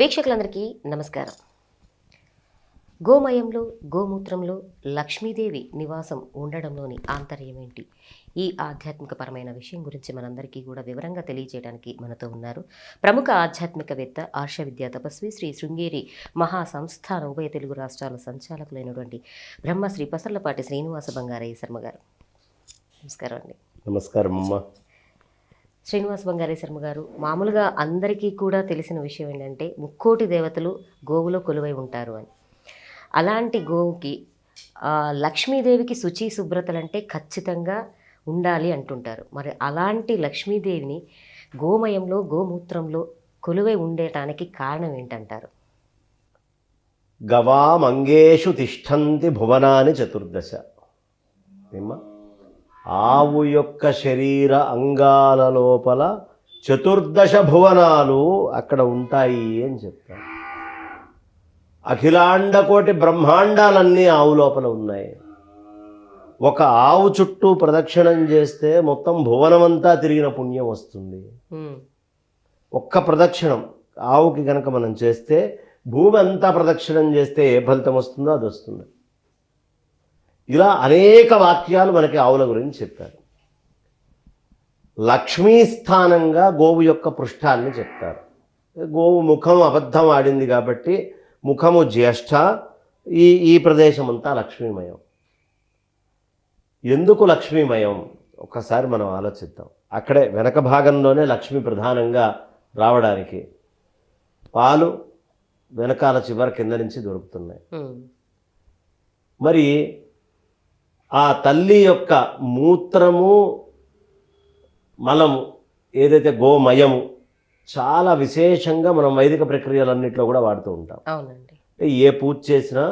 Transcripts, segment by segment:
వీక్షకులందరికీ నమస్కారం. గోమయంలో గోమూత్రంలో లక్ష్మీదేవి నివాసం ఉండడంలోని ఆంతర్యం ఏంటి? ఈ ఆధ్యాత్మికపరమైన విషయం గురించి మనందరికీ కూడా వివరంగా తెలియజేయడానికి మనతో ఉన్నారు ప్రముఖ ఆధ్యాత్మికవేత్త, ఆర్ష విద్యా తపస్వి, శ్రీ శృంగేరి మహాసంస్థాన ఉభయ తెలుగు రాష్ట్రాల సంచాలకులైనటువంటి బ్రహ్మశ్రీ పసర్లపాటి శ్రీనివాస బంగారయ్య శర్మ గారు. నమస్కారం అండి. నమస్కారం అమ్మ. శ్రీనివాస బంగారయ్య శర్మ గారు, మామూలుగా అందరికీ కూడా తెలిసిన విషయం ఏంటంటే ముక్కోటి దేవతలు గోవులో కొలువై ఉంటారు అని. అలాంటి గోవుకి లక్ష్మీదేవికి శుచి శుభ్రతలంటే ఖచ్చితంగా ఉండాలి అంటుంటారు. మరి అలాంటి లక్ష్మీదేవిని గోమయంలో గోమూత్రంలో కొలువై ఉండటానికి కారణం ఏంటంటారు? గవామంగేషు తిష్టంతి భువనాని చతుర్దశ. ఆవు యొక్క శరీర అంగాల లోపల చతుర్దశ భువనాలు అక్కడ ఉంటాయి అని చెప్తారు. అఖిలాండకోటి బ్రహ్మాండాలన్నీ ఆవు లోపల ఉన్నాయి. ఒక ఆవు చుట్టూ ప్రదక్షిణం చేస్తే మొత్తం భువనమంతా తిరిగిన పుణ్యం వస్తుంది. ఒక్క ప్రదక్షిణం ఆవుకి కనుక మనం చేస్తే భూమి అంతా ప్రదక్షిణం చేస్తే ఏ ఫలితం వస్తుందో అది వస్తుంది. ఇలా అనేక వాక్యాలు మనకి ఆవుల గురించి చెప్పారు. లక్ష్మీ స్థానంగా గోవు యొక్క పృష్ఠాన్ని చెప్తారు. గోవు ముఖం అబద్ధం ఆడింది కాబట్టి ముఖము జ్యేష్ఠ, ఈ ప్రదేశం అంతా లక్ష్మీమయం. ఎందుకు లక్ష్మీమయం ఒక్కసారి మనం ఆలోచిద్దాం. అక్కడే వెనక భాగంలోనే లక్ష్మి ప్రధానంగా రావడానికి పాలు వెనకాల చివరి కింద నుంచి దొరుకుతున్నాయి. మరి ఆ తల్లి యొక్క మూత్రము మలము ఏదైతే గోమయము చాలా విశేషంగా మనం వైదిక ప్రక్రియలన్నింటిలో కూడా వాడుతూ ఉంటాం. అవునండి. ఏ పూజ చేసినా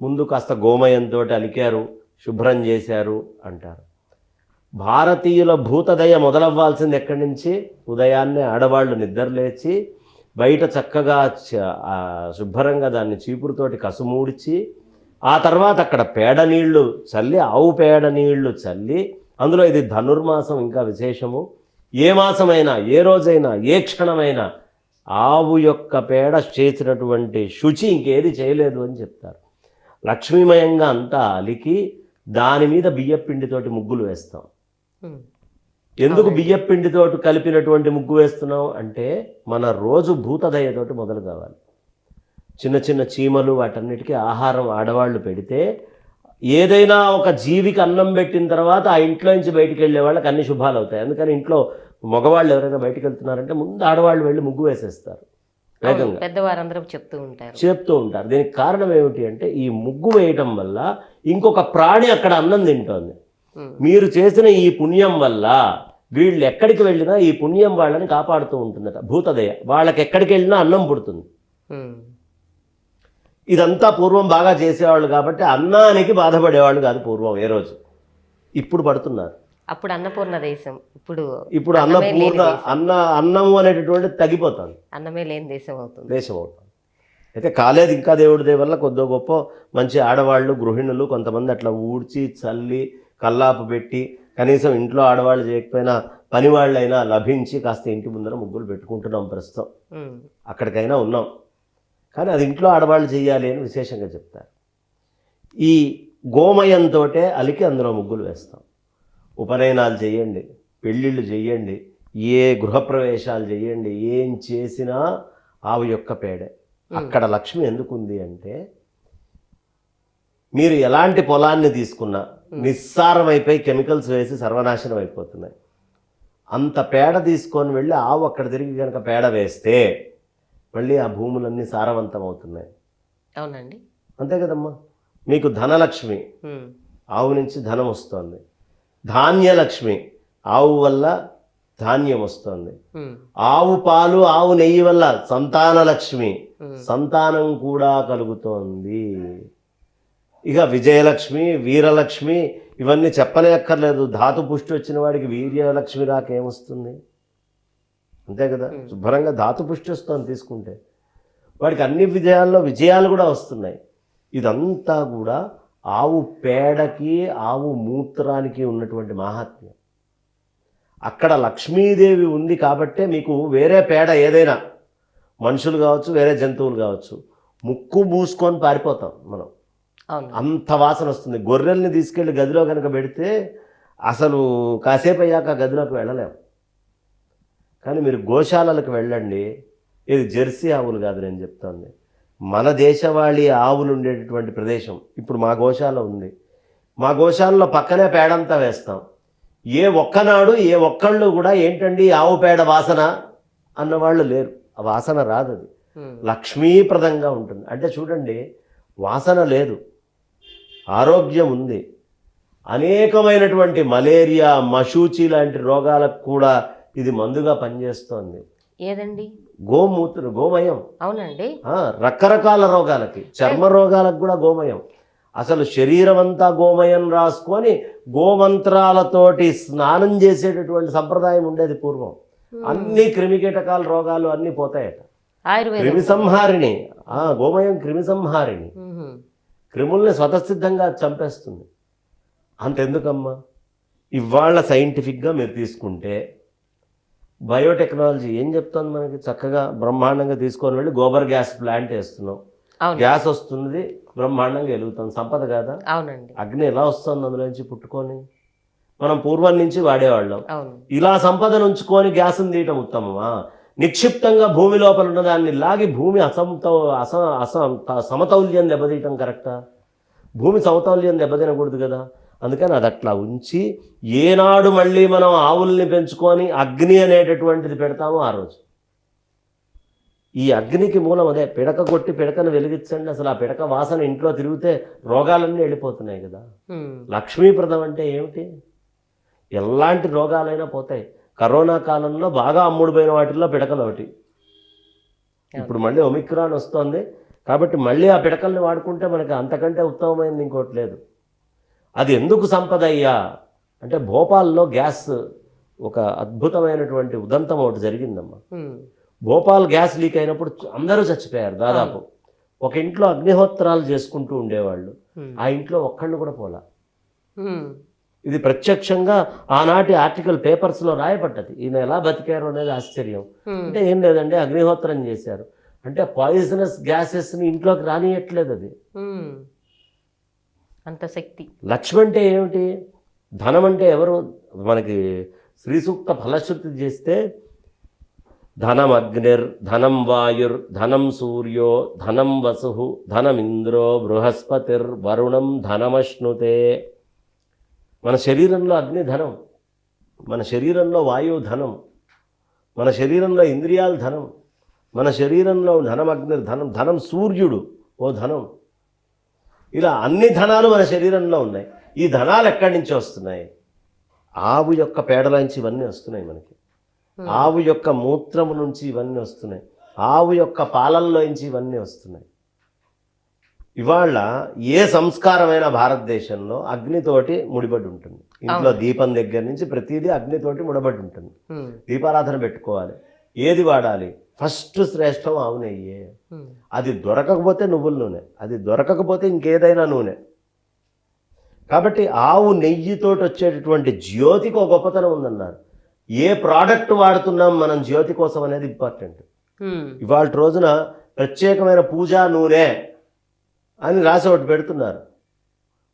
ముందు కాస్త గోమయంతో అలికారు, శుభ్రం చేశారు అంటారు. భారతీయుల భూతదయ మొదలవ్వాల్సింది ఎక్కడి నుంచి? ఉదయాన్నే ఆడవాళ్ళు నిద్రలేచి బయట చక్కగా శుభ్రంగా దాన్ని చీపురుతోటి కసుమూడ్చి ఆ తర్వాత అక్కడ పేడ నీళ్లు చల్లి, ఆవు పేడ నీళ్లు చల్లి, అందులో ఇది ధనుర్మాసం ఇంకా విశేషము. ఏ మాసమైనా, ఏ రోజైనా, ఏ క్షణమైనా ఆవు యొక్క పేడ చేసినటువంటి శుచి ఇంకేది చేయలేదు అని చెప్తారు. లక్ష్మీమయంగా అంతా అలికి దాని మీద బియ్యపిండితోటి ముగ్గులు వేస్తాం. ఎందుకు బియ్యపిండితోటి కలిపినటువంటి ముగ్గు వేస్తున్నాం అంటే మన రోజు భూతదయతోటి మొదలు కావాలి. చిన్న చిన్న చీమలు వాటన్నిటికీ ఆహారం ఆడవాళ్ళు పెడితే ఏదైనా ఒక జీవికి అన్నం పెట్టిన తర్వాత ఆ ఇంట్లో నుంచి బయటికి వెళ్ళే వాళ్ళకి అన్ని శుభాలు అవుతాయి. అందుకని ఇంట్లో మగవాళ్ళు ఎవరైనా బయటికి వెళ్తున్నారంటే ముందు ఆడవాళ్ళు వెళ్ళి ముగ్గు వేసేస్తారు. వేగంగా పెద్దవారందరూ చెప్తూ ఉంటారు. దీనికి కారణం ఏమిటి అంటే ఈ ముగ్గు వేయటం వల్ల ఇంకొక ప్రాణి అక్కడ అన్నం తింటోంది. మీరు చేసిన ఈ పుణ్యం వల్ల వీళ్ళు ఎక్కడికి వెళ్ళినా ఈ పుణ్యం వాళ్ళని కాపాడుతూ ఉంటుందట భూతదయ. వాళ్ళకి ఎక్కడికి వెళ్ళినా అన్నం పుడుతుంది. ఇదంతా పూర్వం బాగా చేసేవాళ్ళు కాబట్టి అన్నానికి బాధపడేవాళ్ళు కాదు పూర్వం ఏ రోజు. ఇప్పుడు పడుతున్నారు. అప్పుడు అన్నపూర్ణ దేశం, ఇప్పుడు అన్నము అనేటటువంటి తగ్గిపోతుంది. అన్నమే లేని దేశం అవుతుంది. అయితే కాలేదు, ఇంకా దేవుడి దయ వల్ల కొద్దో గొప్ప మంచి ఆడవాళ్ళు, గృహిణులు కొంతమంది అట్లా ఊడ్చి చల్లి కల్లాపు పెట్టి కనీసం ఇంట్లో ఆడవాళ్ళు చేయకపోయినా పనివాళ్ళైనా లభించి కాస్త ఇంటి ముందర ముగ్గులు పెట్టుకుంటున్నాం ప్రస్తుతం. అక్కడికైనా ఉన్నాం. కానీ అది ఇంట్లో ఆడవాళ్ళు చేయాలి అని విశేషంగా చెప్తారు. ఈ గోమయంతో అలికి అందులో ముగ్గులు వేస్తాం. ఉపనయనాలు చేయండి, పెళ్ళిళ్ళు చేయండి, ఏ గృహప్రవేశాలు చేయండి, ఏం చేసినా ఆవు యొక్క పేడే. అక్కడ లక్ష్మి ఎందుకుంది అంటే మీరు ఎలాంటి పొలాన్ని తీసుకున్నా నిస్సారం అయిపోయి కెమికల్స్ వేసి సర్వనాశనం అయిపోతున్నాయి. అంత పేడ తీసుకొని వెళ్ళి ఆవు అక్కడ తిరిగి కనుక పేడ వేస్తే మళ్ళీ ఆ భూములన్నీ సారవంతం అవుతున్నాయి. అవునండి, అంతే కదమ్మా. మీకు ధనలక్ష్మి, ఆవు నుంచి ధనం వస్తుంది. ధాన్యలక్ష్మి, ఆవు వల్ల ధాన్యం వస్తుంది. ఆవు పాలు, ఆవు నెయ్యి వల్ల సంతానలక్ష్మి, సంతానం కూడా కలుగుతోంది. ఇక విజయలక్ష్మి, వీరలక్ష్మి ఇవన్నీ చెప్పనే అక్కర్లేదు. ధాతు పుష్టి వచ్చిన వాడికి వీర్యలక్ష్మి రాకేమొస్తుంది? అంతే కదా. శుభ్రంగా ధాతు పుష్టి వస్తుంది తీసుకుంటే, వాడికి అన్ని విజయాల్లో విజయాలు కూడా వస్తున్నాయి. ఇదంతా కూడా ఆవు పేడకి, ఆవు మూత్రానికి ఉన్నటువంటి మహాత్మ్యం. అక్కడ లక్ష్మీదేవి ఉంది కాబట్టే మీకు వేరే పేడ ఏదైనా మనుషులు కావచ్చు, వేరే జంతువులు కావచ్చు, ముక్కు మూసుకొని పారిపోతాం మనం. అవును. అంత వాసన వస్తుంది. గొర్రెల్ని తీసుకెళ్ళి గదిలో కనుక పెడితే అసలు కాసేపు అయ్యాక ఆ గదిలోకి వెళ్ళలేము. కానీ మీరు గోశాలలకు వెళ్ళండి, ఇది జెర్సీ ఆవులు కాదు నేను చెప్తాను, మన దేశవాళీ ఆవులు ఉండేటటువంటి ప్రదేశం. ఇప్పుడు మా గోశాల ఉంది, మా గోశాలలో పక్కనే పేడంతా వేస్తాం. ఏ ఒక్కనాడు ఏ ఒక్కళ్ళు కూడా ఏంటండి ఆవు పేడ వాసన అన్నవాళ్ళు లేరు. ఆ వాసన రాదు, అది లక్ష్మీప్రదంగా ఉంటుంది. అంటే చూడండి, వాసన లేదు, ఆరోగ్యం ఉంది. అనేకమైనటువంటి మలేరియా, మశూచి లాంటి రోగాలకు కూడా ఇది మందుగా పనిచేస్తోంది. ఏదండి? గోమయం. అవునండి. రకరకాల రోగాలకి, చర్మ రోగాలకు కూడా గోమయం. అసలు శరీరం అంతా గోమయం రాసుకొని గోమంత్రాలతోటి స్నానం చేసేటటువంటి సంప్రదాయం ఉండేది పూర్వం. అన్ని క్రిమికీటకాల రోగాలు అన్నీ పోతాయట. క్రిమి సంహారిణి, గోమయం క్రిమి సంహారిణి, క్రిముల్ని స్వతసిద్ధంగా చంపేస్తుంది. అంతెందుకమ్మా, ఇవాళ సైంటిఫిక్గా మీరు తీసుకుంటే బయోటెక్నాలజీ ఏం చెప్తుంది మనకి? చక్కగా బ్రహ్మాండంగా తీసుకొని వెళ్ళి గోబర్ గ్యాస్ ప్లాంట్ వేస్తున్నాం, గ్యాస్ వస్తుంది, బ్రహ్మాండంగా వెలుగుతుంది. సంపద కాదా? అవునండి. అగ్ని ఎలా వస్తుంది అందులోంచి పుట్టుకొని? మనం పూర్వం నుంచి వాడేవాళ్ళం. ఇలా సంపదను ఉంచుకొని గ్యాస్ని తీయటం ఉత్తమమా? నిక్షిప్తంగా భూమి లోపల ఉన్న దాన్ని లాగి భూమి సమతౌల్యం దెబ్బతీయటం కరెక్టా? భూమి సమతౌల్యం దెబ్బతినకూడదు కదా. అందుకని అది అట్లా ఉంచి ఏనాడు మళ్ళీ మనం ఆవుల్ని పెంచుకొని అగ్ని అనేటటువంటిది పెడతామో ఆ రోజు. ఈ అగ్నికి మూలం అదే. పిడక కొట్టి పిడకను వెలిగించండి, అసలు ఆ పిడక వాసన ఇంట్లో తిరిగితే రోగాలన్నీ వెళ్ళిపోతున్నాయి కదా. లక్ష్మీప్రదం అంటే ఏమిటి? ఎలాంటి రోగాలైనా పోతాయి. కరోనా కాలంలో బాగా అమ్ముడుపోయిన వాటిల్లో పిడకలు ఒకటి. ఇప్పుడు మళ్ళీ ఒమిక్రాన్ వస్తుంది కాబట్టి మళ్ళీ ఆ పిడకల్ని వాడుకుంటే మనకి అంతకంటే ఉత్తమమైనది ఇంకోటి లేదు. అది ఎందుకు సంపద అయ్యా అంటే, భోపాల్లో గ్యాస్ ఒక అద్భుతమైనటువంటి ఉదంతం ఒకటి జరిగిందమ్మా. భోపాల్ గ్యాస్ లీక్ అయినప్పుడు అందరూ చచ్చిపోయారు దాదాపు. ఒక ఇంట్లో అగ్నిహోత్రాలు చేసుకుంటూ ఉండేవాళ్ళు, ఆ ఇంట్లో ఒక్కళ్ళు కూడా పోలా. ఇది ప్రత్యక్షంగా ఆనాటి ఆర్టికల్ పేపర్స్లో రాయబడ్డది. ఈయన ఎలా బతికారు అనేది ఆశ్చర్యం. అంటే ఏం లేదండి, అగ్నిహోత్రం చేశారు అంటే పాయిజనస్ గ్యాసెస్ని ఇంట్లోకి రానియట్లేదు. అది అంత శక్తి. లక్ష్మి అంటే ఏమిటి? ధనం అంటే ఎవరు? మనకి శ్రీ సూక్త ఫలశ్రుతి చేస్తే ధనం అగ్నిర్, ధనం వాయుర్, ధనం సూర్యో, ధనం వసు, ధనమింద్రో, బృహస్పతిర్, వరుణం ధనమశ్నుతే. మన శరీరంలో అగ్ని ధనం, మన శరీరంలో వాయువు ధనం, మన శరీరంలో ఇంద్రియాలు ధనం, మన శరీరంలో ధనం అగ్నిర్ ధనం, ధనం సూర్యుడు ఓ ధనం. ఇలా అన్ని ధనాలు మన శరీరంలో ఉన్నాయి. ఈ ధనాలు ఎక్కడి నుంచి వస్తున్నాయి? ఆవు యొక్క పేడలోంచి ఇవన్నీ వస్తున్నాయి మనకి. ఆవు యొక్క మూత్రము నుంచి ఇవన్నీ వస్తున్నాయి. ఆవు యొక్క పాలల్లోంచి ఇవన్నీ వస్తున్నాయి. ఇవాళ ఏ సంస్కారమైన భారతదేశంలో అగ్నితోటి ముడిపడి ఉంటుంది. ఇంట్లో దీపం దగ్గర నుంచి ప్రతిదీ అగ్నితోటి ముడిపడి ఉంటుంది. దీపారాధన పెట్టుకోవాలి. ఏది వాడాలి? ఫస్ట్ శ్రేష్టం ఆవు నెయ్యే. అది దొరకకపోతే నువ్వుల నూనె, అది దొరకకపోతే ఇంకేదైనా నూనె. కాబట్టి ఆవు నెయ్యితోటి వచ్చేటటువంటి జ్యోతికి ఒక గొప్పతనం ఉందన్నారు. ఏ ప్రోడక్ట్ వాడుతున్నాం మనం జ్యోతి కోసం అనేది ఇంపార్టెంట్. ఇవాళ రోజున ప్రత్యేకమైన పూజా నూనె అని రాసి ఒకటి పెడుతున్నారు.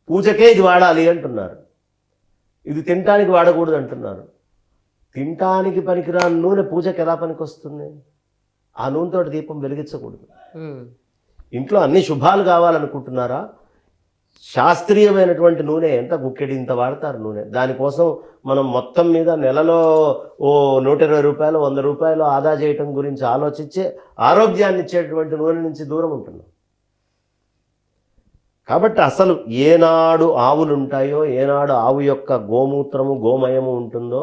పూజకే ఇది వాడాలి అంటున్నారు. ఇది తినటానికి వాడకూడదు అంటున్నారు. తినటానికి పనికిరాని నూనె పూజకి ఎలా పనికి వస్తుంది? ఆ నూనెతో దీపం వెలిగించకూడదు. ఇంట్లో అన్ని శుభాలు కావాలనుకుంటున్నారా? శాస్త్రీయమైనటువంటి నూనె ఎంత గుక్కెడి ఇంత వాడతారు నూనె. దానికోసం మనం మొత్తం మీద నెలలో ఓ 120 రూపాయలు 100 రూపాయలు ఆదా చేయటం గురించి ఆలోచించే ఆరోగ్యాన్ని ఇచ్చేటువంటి నూనె నుంచి దూరం ఉంటున్నాం. కాబట్టి అసలు ఏనాడు ఆవులు ఉంటాయో, ఏనాడు ఆవు యొక్క గోమూత్రము గోమయము ఉంటుందో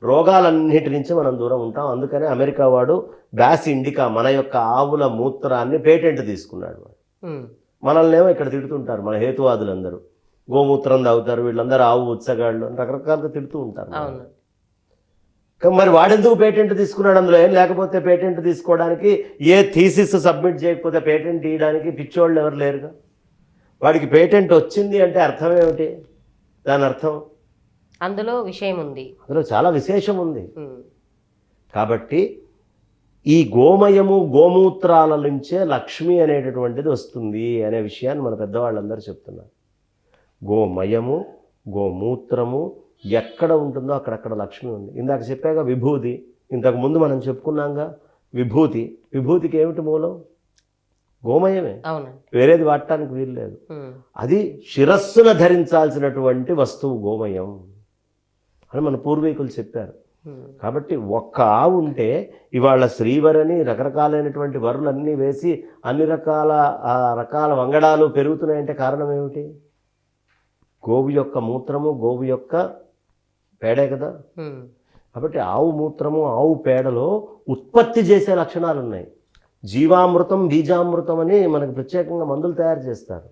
రోగాలన్నిటి నుంచి మనం దూరం ఉంటాం. అందుకనే అమెరికా వాడు బ్యాస్ ఇండికా మన యొక్క ఆవుల మూత్రాన్ని పేటెంట్ తీసుకున్నాడు. మనల్ని ఏమో ఇక్కడ తిడుతుంటారు మన హేతువాదులందరూ, గోమూత్రం తాగుతారు వీళ్ళందరూ, ఆవు ఉత్సగాళ్ళు రకరకాలుగా తిడుతూ ఉంటారు. మరి వాడెందుకు పేటెంట్ తీసుకున్నాడు? అందులో ఏం లేకపోతే పేటెంట్ తీసుకోవడానికి, ఏ థీసిస్ సబ్మిట్ చేయకపోతే పేటెంట్ ఇవ్వడానికి పిచ్చోళ్ళు ఎవరు లేరుగా. వాడికి పేటెంట్ వచ్చింది అంటే అర్థం ఏమిటి? దాని అర్థం అందులో విషయం ఉంది, అందులో చాలా విశేషం ఉంది. కాబట్టి ఈ గోమయము గోమూత్రాల నుంచే లక్ష్మి అనేటటువంటిది వస్తుంది అనే విషయాన్ని మన పెద్దవాళ్ళందరూ చెప్తున్నారు. గోమయము గోమూత్రము ఎక్కడ ఉంటుందో అక్కడక్కడ లక్ష్మి ఉంది. ఇందాక చెప్పాక విభూతి, ఇంతకు ముందు మనం చెప్పుకున్నాంగా విభూతి. విభూతికి ఏమిటి మూలం? గోమయమే, వేరేది వాడటానికి వీలు లేదు. అది శిరస్సున ధరించాల్సినటువంటి వస్తువు గోమయం అని మన పూర్వీకులు చెప్పారు. కాబట్టి ఒక్క ఆవు ఉంటే ఇవాళ శ్రీవరని రకరకాలైనటువంటి వరులన్నీ వేసి అన్ని రకాల వంగడాలు పెరుగుతున్నాయంటే కారణం ఏమిటి? గోవు యొక్క మూత్రము, గోవు యొక్క పేడే కదా. కాబట్టి ఆవు మూత్రము, ఆవు పేడలో ఉత్పత్తి చేసే లక్షణాలు ఉన్నాయి. జీవామృతం, బీజామృతం అని మనకు ప్రత్యేకంగా మందులు తయారు చేస్తారు.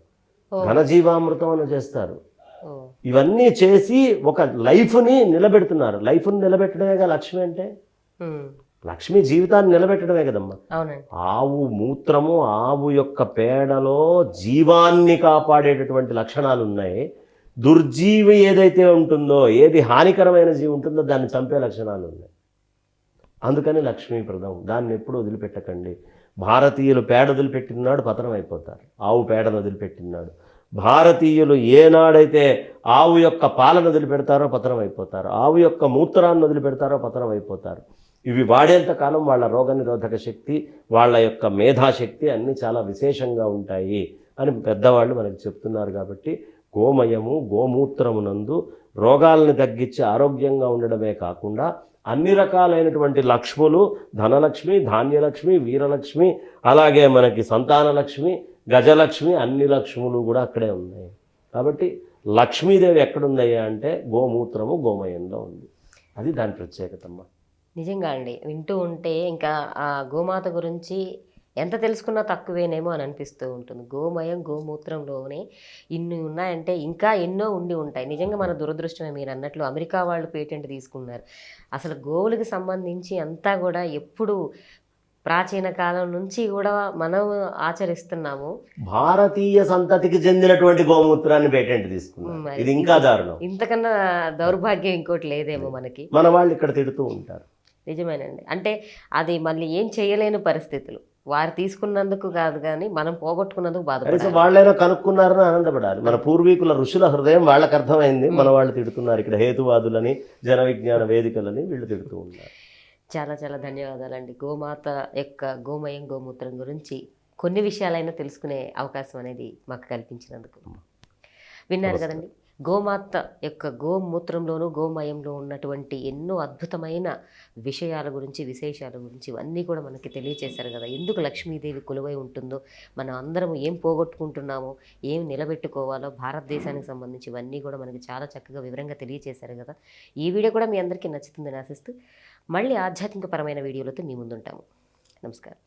ఘనజీవామృతం అని చేస్తారు. ఇవన్నీ చేసి ఒక లైఫ్ని నిలబెడుతున్నారు. లైఫ్ని నిలబెట్టడమేగా లక్ష్మి అంటే. లక్ష్మి జీవితాన్ని నిలబెట్టడమే కదమ్మా. ఆవు మూత్రము, ఆవు యొక్క పేడలో జీవాన్ని కాపాడేటటువంటి లక్షణాలు ఉన్నాయి. దుర్జీవి ఏదైతే ఉంటుందో, ఏది హానికరమైన జీవి ఉంటుందో దాన్ని చంపే లక్షణాలు ఉన్నాయి. అందుకని లక్ష్మీప్రదం, దాన్ని ఎప్పుడు వదిలిపెట్టకండి. భారతీయులు పేడ వదిలిపెట్టినాడు పతనం అయిపోతారు. ఆవు పేడను వదిలిపెట్టినాడు. భారతీయులు ఏనాడైతే ఆవు యొక్క పాలను వదిలిపెడతారో పతనం అయిపోతారు. ఆవు యొక్క మూత్రాన్ని వదిలిపెడతారో పతనం అయిపోతారు. ఇవి వాడేంత కాలం వాళ్ళ రోగనిరోధక శక్తి, వాళ్ళ యొక్క మేధాశక్తి అన్నీ చాలా విశేషంగా ఉంటాయి అని పెద్దవాళ్ళు మనకు చెప్తున్నారు. కాబట్టి గోమయము గోమూత్రమునందు రోగాలను తగ్గించి ఆరోగ్యంగా ఉండడమే కాకుండా అన్ని రకాలైనటువంటి లక్ష్ములు, ధనలక్ష్మి, ధాన్యలక్ష్మి, వీరలక్ష్మి, అలాగే మనకి సంతానలక్ష్మి, గజలక్ష్మి, అన్ని లక్ష్ములు కూడా అక్కడే ఉన్నాయి. కాబట్టి లక్ష్మీదేవి ఎక్కడుందయ్యా అంటే గోమూత్రము గోమయంలో ఉంది. అది దాని ప్రత్యేకతమ్మ. నిజంగా అండి, వింటూ ఉంటే ఇంకా ఆ గోమాత గురించి ఎంత తెలుసుకున్నా తక్కువేనేమో అని అనిపిస్తూ ఉంటుంది. గోమయం గోమూత్రంలోనే ఇన్ని ఉన్నాయంటే ఇంకా ఎన్నో ఉండి ఉంటాయి. నిజంగా మన దురదృష్టమే, మీరు అన్నట్లు అమెరికా వాళ్ళు పేటెంట్ తీసుకున్నారు. అసలు గోవులకు సంబంధించి అంతా కూడా ఎప్పుడు ప్రాచీన కాలం నుంచి కూడా మనం ఆచరిస్తున్నాము. భారతీయ సంతతికి చెందినటువంటి గోమూత్రాన్ని పేటెంట్ తీసుకున్నాం. ఇది ఇంకా దారుణం. ఇంతకన్నా దౌర్భాగ్యం ఇంకోటి లేదేమో మనకి. మన వాళ్ళు ఇక్కడ తిడుతూ ఉంటారు. నిజమేనండి. అంటే అది మళ్ళీ ఏం చేయలేని పరిస్థితులు. వారు తీసుకున్నందుకు కాదు కానీ మనం పోగొట్టుకున్నందుకు బాధపడాలి. వాళ్ళైనా కనుక్కున్నారని ఆనందపడాలి. మన పూర్వీకుల ఋషుల హృదయం వాళ్ళకి అర్థమైంది. మన వాళ్ళు తిడుతున్నారు ఇక్కడ హేతువాదులని, జన విజ్ఞాన వేదికలని వీళ్ళు తిడుతూ ఉన్నారు. చాలా చాలా ధన్యవాదాలండి. గోమాత యొక్క గోమయం గోమూత్రం గురించి కొన్ని విషయాలైనా తెలుసుకునే అవకాశం అనేది మాకు కల్పించినందుకు. విన్నారు కదండి, గోమాత యొక్క గోమూత్రంలోనూ గోమయంలో ఉన్నటువంటి ఎన్నో అద్భుతమైన విషయాల గురించి, విశేషాల గురించి ఇవన్నీ కూడా మనకి తెలియచేశారు కదా. ఎందుకు లక్ష్మీదేవి కొలువై ఉంటుందో, మనం అందరం ఏం పోగొట్టుకుంటున్నామో, ఏం నిలబెట్టుకోవాలో భారతదేశానికి సంబంధించి ఇవన్నీ కూడా మనకి చాలా చక్కగా వివరంగా తెలియచేశారు కదా. ఈ వీడియో కూడా మీ అందరికీ నచ్చుతుందని ఆశిస్తూ మళ్ళీ ఆధ్యాత్మికపరమైన వీడియోలతో మీ ముందుంటాము. నమస్కారం.